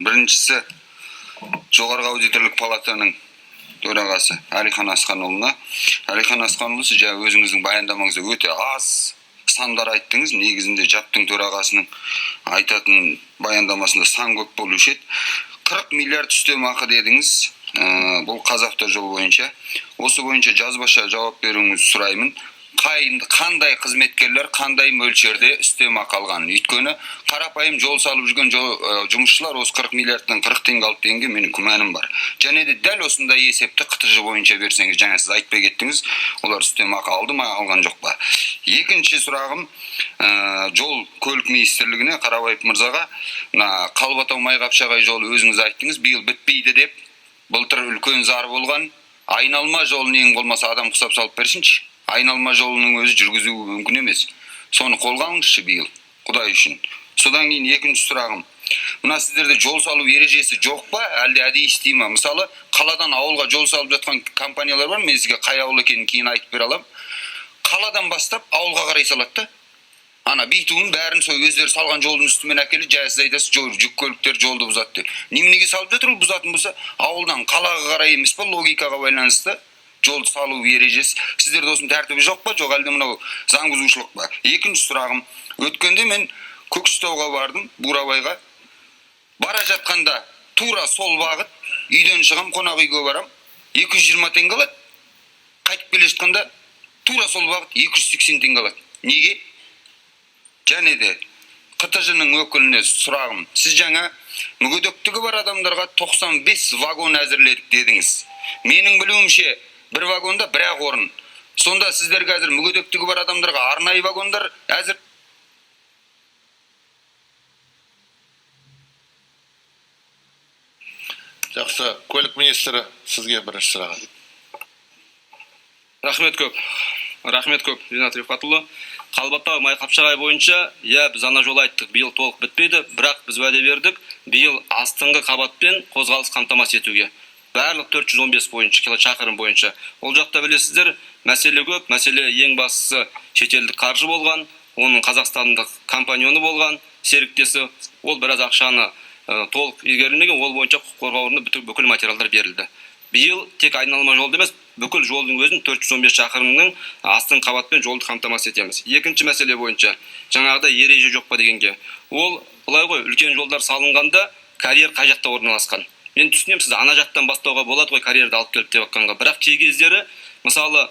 Біріншісі жоғарғы аудиторлық палатаның төрағасы Әлихан Асқанұлына. Әлихан Асқанұлы, сіз жаңа өзіңіздің баяндамаңызда өте аз сандар айттыңыз. Негізінде ЖАП-тың төрағасының айтатын баяндамасында сан көп болушы еді. 40 миллиард үстемақы дедіңіз. Бұл Қазавтожол бойынша. Осы бойынша жазбаша жауап беруіңізді сұраймын. Қандай қызметкерлер қандай мөлшерде үстемақы алған? Өйткені қарапайым жол салып жүрген жұмысшылар осы 40 миллиардтан 40 теңге алып дегенге менің күмәнім бар. Және де дәл осындай есепті қтж бойынша берсеңіз, жаңа сіз айтпай кеттіңіз, олар үстемақы алды ма, алған жоқ па? Екінші сұрағым жол көлік министрлігіне, Қарабаев мырзаға, Қалбатау Майқапшағай жолы өзіңіз айттыңыз, биыл бітпейді деп, былтыр үлкен зар болған. Айналма жолын ең болмаса адам құсап салып берсінші. Айналма жолының өзі жүргізу мүмкін емес. Соны қолға алыңызшы биыл, Құдай үшін. Содан кейін екінші сұрағым. Мына сіздерде жол салу ережесі жоқ па, әлде әдейі істей ма? Мысалы, қаладан ауылға жол салып жатқан компаниялар бар, мен сізге қай ауыл екенін кейін айтып бере аламын. Қаладан бастап ауылға қарай салады да. Ана битумын бәрін сол өздері салған жолдың үстімен әкеліп, жаңа сіз айтасыз, жүк көліктер жолды бұзады деп. Неменеге салып жатыр, бұзатын болса, ауылдан қалаға қарай емес па, логикаға байланысты? Жолды салу ережесі. Сіздерде осының тәртібі жоқ па, жоқ әлде мынау заң бұзушылық па? Екінші сұрағым. Өткенде мен Көкшетауға бардым, Бурабайға. Бара жатқанда тура сол бағыт, үйден шығам, қонақ үйге барам, 220 теңге алады. Қайтып келе жатқанда тура сол бағыт 280 теңге алады. Неге? Және де қтж-ның өкіліне сұрағым. Сіз жаңа мүгедектігі бар адамдарға 95 вагон әзірледік дедіңіз. Менің білуімше бір вагонда бір-ақ орын. Сонда сіздер қазір мүгедектігі бар адамдарға арнайы вагондар әзір. Жақсы, көлік министрі сізге бірінші сұрақ. Рахмет көп, Ринат Рифатұлы. Қалбатау Майқапшағай бойынша, біз ана жол айттық, биыл толық бітпейді, бірақ біз уәде бердік, биыл астыңғы қабатпен қозғалыс қамтамасыз етуге. Барлық 415 бойынша, килошақырым бойынша. Ол жақта білесіздер, мәселе көп, мәселе ең бастысы шетелдік қаржы болған, оның қазақстандық компаньоны болған, серіктесі, ол біраз ақшаны толық игерілмеген, ол бойынша құқық қорғау органына бүкіл материалдар берілді. Биыл тек айналма жолды емес, бүкіл жолдың өзін 415 шақырымның астың қабатпен жолды қамтамасыз етеміз. Екінші мәселе бойынша, жаңағыда ереже жоқ па дегенге. Ол былай ғой, үлкен жолдар салынғанда карьер қай жақта орналасқан. Мен түсінем, сіз ана жақтан бастауға болады ғой карьерді алып келіп деп жатқанға. Бірақ кей кездері, мысалы,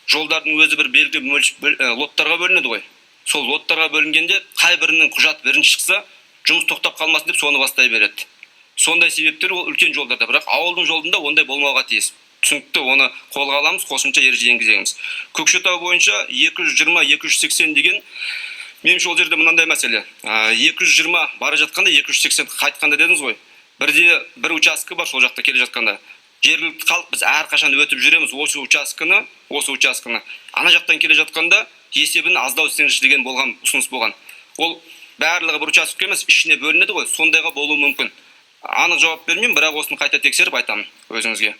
жолдардың өзі бір белгілі лоттарға бөлінеді ғой. Сол лоттарға бөлінгенде қай бірінің құжат бірінші шықса, жұмыс тоқтап қалмасын деп соны бастай береді. Сондай себептер ол үлкен жолдарда, бірақ ауылдың жолдында ондай болмауға тиіс. Түсінікті, оны қолға аламыз, қосымша ереже енгіземіз. Көкшетау бойынша 220-280 деген, меніңше ол жерде мынандай мәселе. 220 бара жатқанда 280 қайтқанда дедіңіз ғой. Бір участкі бар сол жақта келе жатқанда. Жергілікті халық біз әрқашан өтіп жүреміз осы участкіні. Ана жақтан келе жатқанда есебін аздау істеңізші деген болған ұсыныс болған. Ол барлығы бір участкі емес, ішіне бөлінеді ғой, сондайға болуы мүмкін. Анық жауап бермеймін, бірақ осыны қайта тексеріп айтамын өзіңізге.